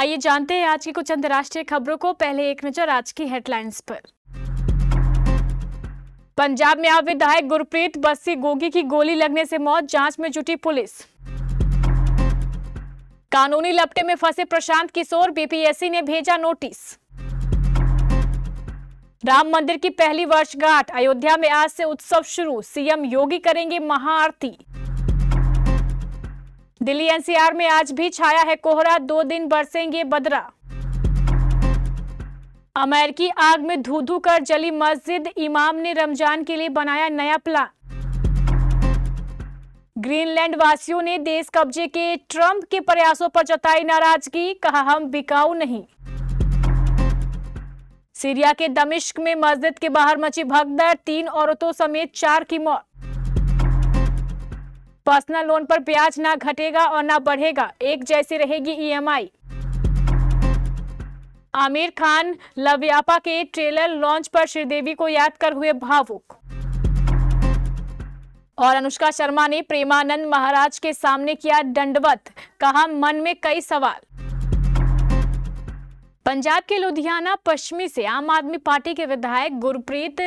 आइए जानते हैं आज की कुछ अंतर्राष्ट्रीय खबरों को। पहले एक नजर आज की हेडलाइंस पर। पंजाब में आप विधायक गुरप्रीत बस्सी गोगी की गोली लगने से मौत, जांच में जुटी पुलिस। कानूनी लपटे में फंसे प्रशांत किशोर, बीपीएससी ने भेजा नोटिस। राम मंदिर की पहली वर्षगांठ, अयोध्या में आज से उत्सव शुरू, सीएम योगी करेंगे महाआरती। दिल्ली एनसीआर में आज भी छाया है कोहरा, 2 दिन बरसेंगे बदरा। अमेरिकी आग में धू धू कर जली मस्जिद, इमाम ने रमजान के लिए बनाया नया प्लान। ग्रीनलैंड वासियों ने देश कब्जे के ट्रंप के प्रयासों पर जताई नाराजगी, कहा हम बिकाऊ नहीं। सीरिया के दमिश्क में मस्जिद के बाहर मची भगदड़, 3 औरतों समेत 4 की मौत। पर्सनल लोन पर ब्याज ना घटेगा और ना बढ़ेगा, एक जैसी रहेगी ईएमआई। आमिर खान लव्यापा के ट्रेलर लॉन्च पर श्रीदेवी को याद कर हुए भावुक। और अनुष्का शर्मा ने प्रेमानंद महाराज के सामने किया दंडवत, कहा मन में कई सवाल। पंजाब के लुधियाना पश्चिमी से आम आदमी पार्टी के विधायक गुरप्रीत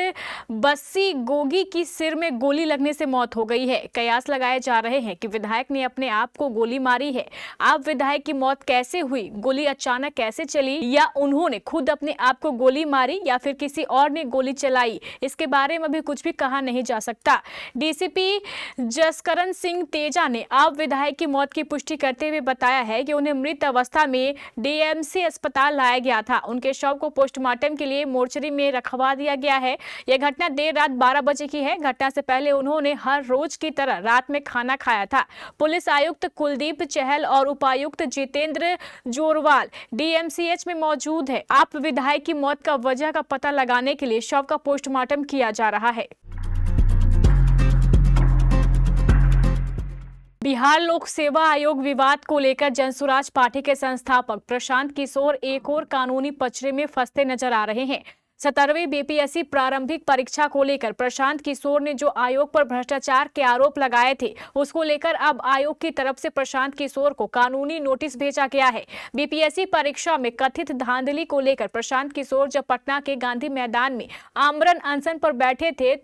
बस्सी गोगी की सिर में गोली लगने से मौत हो गई है। कयास लगाए जा रहे हैं कि विधायक ने अपने आप को गोली मारी है। आप विधायक की मौत कैसे हुई, गोली अचानक कैसे चली, या उन्होंने खुद अपने आप को गोली मारी या फिर किसी और ने गोली चलाई, इसके बारे में भी कुछ भी कहा नहीं जा सकता। डीसीपी जसकरण सिंह तेजा ने आप विधायक की मौत की पुष्टि करते हुए बताया है कि उन्हें मृत अवस्था में डीएमसी अस्पताल लाया गया था। उनके शव को पोस्टमार्टम के लिए मोर्चरी में रखवा दिया गया है। यह घटना देर रात 12 बजे की है। घटना से पहले उन्होंने हर रोज की तरह रात में खाना खाया था। पुलिस आयुक्त कुलदीप चहल और उपायुक्त जितेंद्र जोरवाल डीएमसीएच में मौजूद है। आप विधायक की मौत का वजह का पता लगाने के लिए शव का पोस्टमार्टम किया जा रहा है। बिहार लोक सेवा आयोग विवाद को लेकर जनसुराज पार्टी के संस्थापक प्रशांत किशोर एक और कानूनी पचड़े में फंसते नजर आ रहे हैं। 17वीं बीपीएससी प्रारंभिक परीक्षा को लेकर प्रशांत किशोर ने जो आयोग पर भ्रष्टाचार के आरोप लगाए थे, उसको लेकर अब आयोग की तरफ से प्रशांत किशोर को कानूनी नोटिस भेजा गया है। बीपीएससी परीक्षा में कथित धांधली को लेकर प्रशांत किशोर जब पटना के गांधी मैदान में आमरण अनशन पर बैठे थे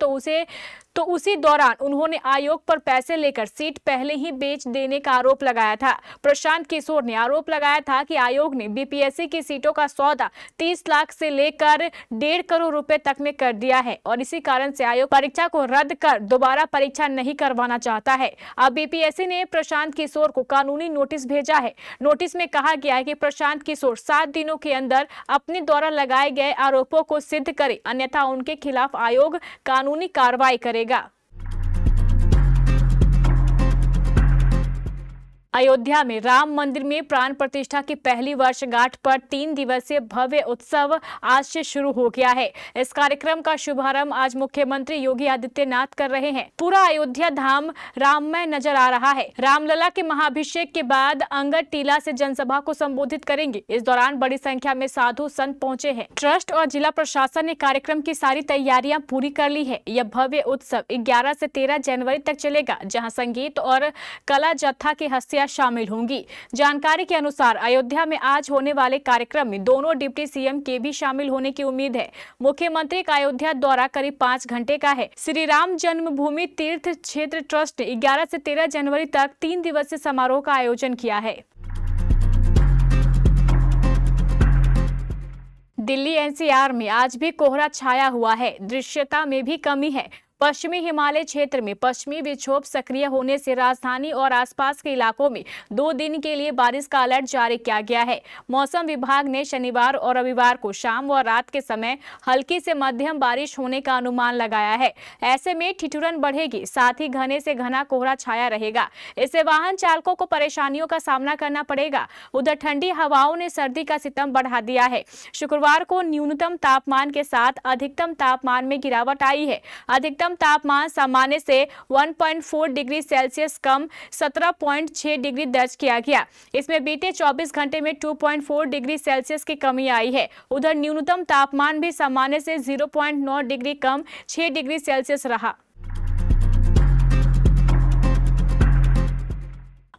तो उसी दौरान उन्होंने आयोग पर पैसे लेकर सीट पहले ही बेच देने का आरोप लगाया था। प्रशांत किशोर ने आरोप लगाया था कि आयोग ने बीपीएससी की सीटों का सौदा 30 लाख से लेकर 1.5 करोड़ रुपए तक में कर दिया है और इसी कारण से आयोग परीक्षा को रद्द कर दोबारा परीक्षा नहीं करवाना चाहता है। अब बीपीएससी ने प्रशांत किशोर को कानूनी नोटिस भेजा है। नोटिस में कहा गया है कि प्रशांत किशोर 7 दिनों के अंदर अपने द्वारा लगाए गए आरोपों को सिद्ध करे, अन्यथा उनके खिलाफ आयोग कानूनी कार्रवाई करेगा। अयोध्या में राम मंदिर में प्राण प्रतिष्ठा की पहली वर्षगांठ पर 3 दिवसीय भव्य उत्सव आज से शुरू हो गया है। इस कार्यक्रम का शुभारंभ आज मुख्यमंत्री योगी आदित्यनाथ कर रहे हैं। पूरा अयोध्या धाम राममय नजर आ रहा है। रामलला के महाभिषेक के बाद अंगद टीला से जनसभा को संबोधित करेंगे। इस दौरान बड़ी संख्या में साधु संत पहुंचे हैं। ट्रस्ट और जिला प्रशासन ने कार्यक्रम की सारी तैयारियां पूरी कर ली है। यह भव्य उत्सव 11 से 13 जनवरी तक चलेगा, जहाँ संगीत और कला जत्था की हस्तियां शामिल होंगी। जानकारी के अनुसार अयोध्या में आज होने वाले कार्यक्रम में दोनों डिप्टी सीएम के भी शामिल होने की उम्मीद है। मुख्यमंत्री का अयोध्या दौरा करीब 5 घंटे का है। श्री राम जन्मभूमि तीर्थ क्षेत्र ट्रस्ट ने 11 से 13 जनवरी तक 3 दिवसीय समारोह का आयोजन किया है। दिल्ली एनसीआर में आज भी कोहरा छाया हुआ है। दृश्यता में भी कमी है। पश्चिमी हिमालय क्षेत्र में पश्चिमी विक्षोभ सक्रिय होने से राजधानी और आसपास के इलाकों में 2 दिन के लिए बारिश का अलर्ट जारी किया गया है। मौसम विभाग ने शनिवार और रविवार को शाम व रात के समय हल्की से मध्यम बारिश होने का अनुमान लगाया है। ऐसे में ठिठुरन बढ़ेगी, साथ ही घने से घना कोहरा छाया रहेगा। इससे वाहन चालकों को परेशानियों का सामना करना पड़ेगा। उधर ठंडी हवाओं ने सर्दी का सितम बढ़ा दिया है। शुक्रवार को न्यूनतम तापमान के साथ अधिकतम तापमान में गिरावट आई है। अधिकतम तापमान सामान्य से 1.4 डिग्री सेल्सियस कम 17.6 डिग्री दर्ज किया गया। इसमें बीते 24 घंटे में 2.4 डिग्री सेल्सियस की कमी आई है। उधर न्यूनतम तापमान भी सामान्य से 0.9 डिग्री कम 6 डिग्री सेल्सियस रहा।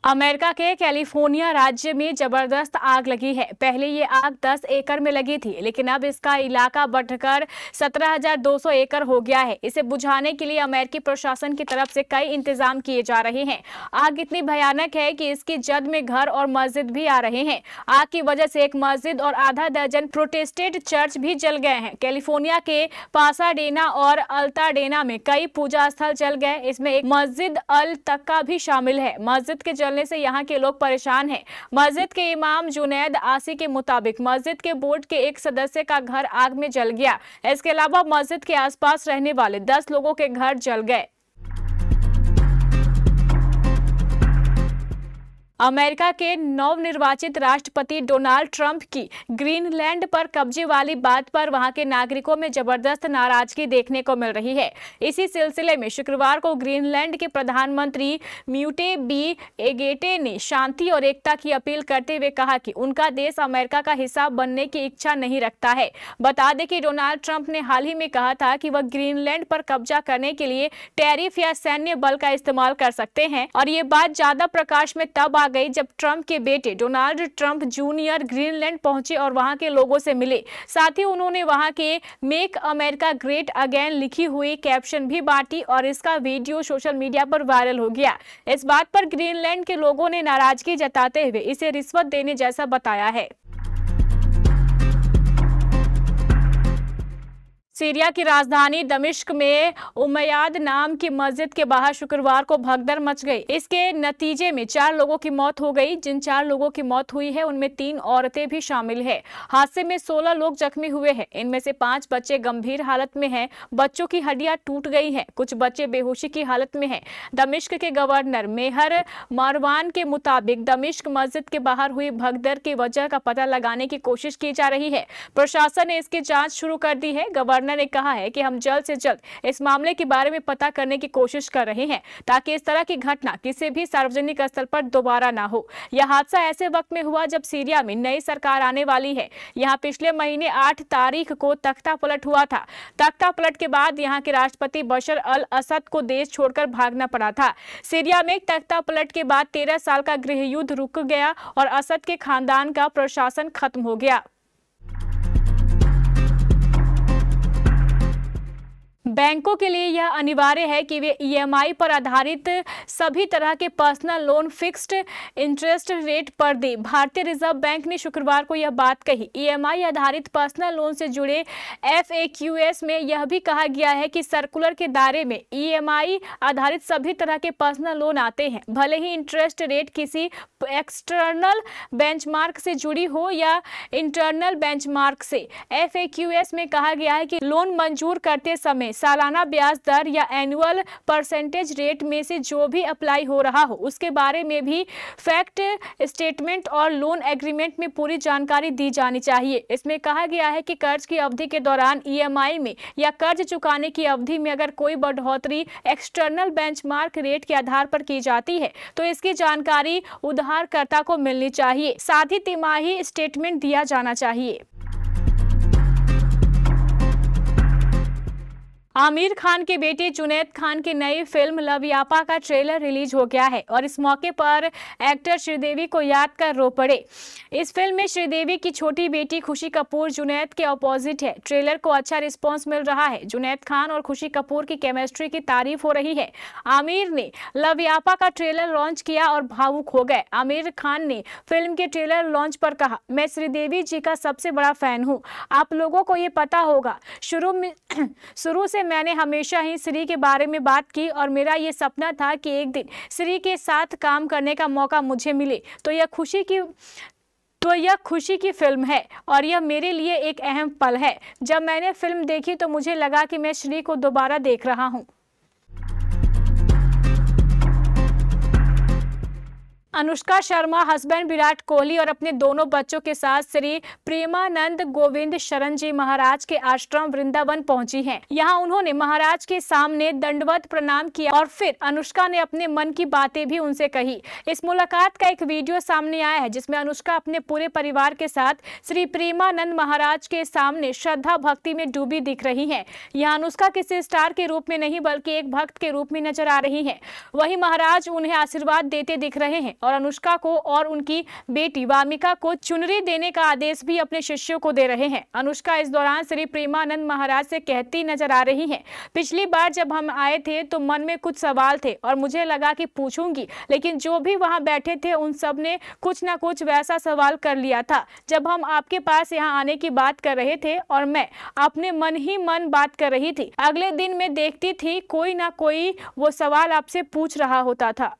अमेरिका के कैलिफोर्निया राज्य में जबरदस्त आग लगी है। पहले ये आग 10 एकड़ में लगी थी, लेकिन अब इसका इलाका बढ़कर 17,200 एकड़ हो गया है। इसे बुझाने के लिए अमेरिकी प्रशासन की तरफ से कई इंतजाम किए जा रहे हैं। आग इतनी भयानक है कि इसकी जद में घर और मस्जिद भी आ रहे हैं। आग की वजह से एक मस्जिद और आधा दर्जन प्रोटेस्टेंट चर्च भी जल गए हैं। कैलिफोर्निया के पासाडेना और अल्ताडेना में कई पूजा स्थल जल गए। इसमें एक मस्जिद अल तक्का भी शामिल है। मस्जिद के जलने से यहाँ के लोग परेशान हैं। मस्जिद के इमाम जुनैद आसी के मुताबिक मस्जिद के बोर्ड के एक सदस्य का घर आग में जल गया। इसके अलावा मस्जिद के आसपास रहने वाले 10 लोगों के घर जल गए। अमेरिका के नवनिर्वाचित राष्ट्रपति डोनाल्ड ट्रंप की ग्रीनलैंड पर कब्जे वाली बात पर वहां के नागरिकों में जबरदस्त नाराजगी देखने को मिल रही है। इसी सिलसिले में शुक्रवार को ग्रीनलैंड के प्रधानमंत्री म्यूटे बी एगेटे ने शांति और एकता की अपील करते हुए कहा कि उनका देश अमेरिका का हिस्सा बनने की इच्छा नहीं रखता है। बता दें कि डोनाल्ड ट्रंप ने हाल ही में कहा था कि वह ग्रीनलैंड पर कब्जा करने के लिए टैरिफ या सैन्य बल का इस्तेमाल कर सकते हैं, और ये बात ज्यादा प्रकाश में तब आ गई जब ट्रंप के बेटे डोनाल्ड ट्रंप जूनियर ग्रीनलैंड पहुंचे और वहां के लोगों से मिले। साथ ही उन्होंने वहां के मेक अमेरिका ग्रेट अगेन लिखी हुई कैप्शन भी बांटी और इसका वीडियो सोशल मीडिया पर वायरल हो गया। इस बात पर ग्रीनलैंड के लोगों ने नाराजगी जताते हुए इसे रिश्वत देने जैसा बताया है। सीरिया की राजधानी दमिश्क में उमैयाद नाम की मस्जिद के बाहर शुक्रवार को भगदड़ मच गई। इसके नतीजे में 4 लोगों की मौत हो गई। जिन 4 लोगों की मौत हुई है उनमें 3 औरतें भी शामिल है। हादसे में 16 लोग जख्मी हुए हैं। इनमें से 5 बच्चे गंभीर हालत में हैं। बच्चों की हड्डियां टूट गई हैं। कुछ बच्चे बेहोशी की हालत में हैं। दमिश्क के गवर्नर मेहर मारवान के मुताबिक दमिश्क मस्जिद के बाहर हुई भगदड़ की वजह का पता लगाने की कोशिश की जा रही है। प्रशासन ने इसकी जाँच शुरू कर दी है। गवर्नर ने कहा है कि हम जल्द से जल्द इस मामले के बारे में पता करने की कोशिश कर रहे हैं ताकि इस तरह की घटना किसी भी सार्वजनिक स्थल पर दोबारा ना हो। यह हादसा ऐसे वक्त में हुआ जब सीरिया में नई सरकार आने वाली है। यहां पिछले महीने 8 तारीख को तख्ता पलट हुआ था। तख्ता पलट के बाद यहां के राष्ट्रपति बशर अल असद को देश छोड़कर भागना पड़ा था। सीरिया में तख्ता पलट के बाद 13 साल का गृह युद्ध रुक गया और असद के खानदान का प्रशासन खत्म हो गया। बैंकों के लिए यह अनिवार्य है कि वे ईएमआई पर आधारित सभी तरह के personal loan fixed interest rate पर दें। भारतीय रिजर्व बैंक ने शुक्रवार को यह बात कही। ईएमआई आधारित पर्सनल लोन से जुड़े FAQs में यह भी कहा गया है कि सर्कुलर के दायरे में ईएमआई आधारित सभी तरह के पर्सनल लोन आते हैं, भले ही इंटरेस्ट रेट किसी एक्सटर्नल बेंचमार्क से जुड़ी हो या इंटरनल बेंचमार्क से। FAQs में कहा गया है कि लोन मंजूर करते समय सालाना ब्याज दर या एनुअल परसेंटेज रेट में से जो भी अप्लाई हो रहा हो उसके बारे में भी फैक्ट स्टेटमेंट और लोन एग्रीमेंट में पूरी जानकारी दी जानी चाहिए। इसमें कहा गया है कि कर्ज की अवधि के दौरान ईएमआई में या कर्ज चुकाने की अवधि में अगर कोई बढ़ोतरी एक्सटर्नल बेंचमार्क रेट के आधार पर की जाती है तो इसकी जानकारी उधारकर्ता को मिलनी चाहिए। साथ ही तिमाही स्टेटमेंट दिया जाना चाहिए। आमिर खान के बेटे जुनैद खान की नई फिल्म लवयापा का ट्रेलर रिलीज हो गया है और इस मौके पर एक्टर श्रीदेवी को याद कर रो पड़े। इस फिल्म में श्रीदेवी की छोटी बेटी खुशी कपूर जुनैद के अपोजिट है। ट्रेलर को अच्छा रिस्पांस मिल रहा है। जुनैद खान और खुशी कपूर की केमिस्ट्री की तारीफ हो रही है। आमिर ने लवयापा का ट्रेलर लॉन्च किया और भावुक हो गए। आमिर खान ने फिल्म के ट्रेलर लॉन्च पर कहा, मैं श्रीदेवी जी का सबसे बड़ा फैन हूँ। आप लोगों को ये पता होगा, शुरू से मैंने हमेशा ही श्री के बारे में बात की और मेरा ये सपना था कि एक दिन श्री के साथ काम करने का मौका मुझे मिले। तो यह खुशी की फिल्म है और यह मेरे लिए एक अहम पल है। जब मैंने फिल्म देखी तो मुझे लगा कि मैं श्री को दोबारा देख रहा हूँ। अनुष्का शर्मा हस्बैंड विराट कोहली और अपने दोनों बच्चों के साथ श्री प्रेमानंद गोविंद शरण जी महाराज के आश्रम वृंदावन पहुंची हैं। यहां उन्होंने महाराज के सामने दंडवत प्रणाम किया और फिर अनुष्का ने अपने मन की बातें भी उनसे कही। इस मुलाकात का एक वीडियो सामने आया है जिसमें अनुष्का अपने पूरे परिवार के साथ श्री प्रेमानंद महाराज के सामने श्रद्धा भक्ति में डूबी दिख रही है। यहाँ अनुष्का किसी स्टार के रूप में नहीं बल्कि एक भक्त के रूप में नजर आ रही है। वही महाराज उन्हें आशीर्वाद देते दिख रहे हैं और अनुष्का को और उनकी बेटी वामिका को चुनरी देने का आदेश भी अपने शिष्यों को दे रहे हैं। अनुष्का इस दौरान श्री प्रेमानंद महाराज से कहती नजर आ रही हैं, पिछली बार जब हम आए थे तो मन में कुछ सवाल थे और मुझे लगा कि पूछूंगी, लेकिन जो भी वहां बैठे थे उन सब ने कुछ ना कुछ वैसा सवाल कर लिया था। जब हम आपके पास यहाँ आने की बात कर रहे थे और मैं अपने मन ही मन बात कर रही थी, अगले दिन मैं देखती थी कोई ना कोई वो सवाल आपसे पूछ रहा होता था।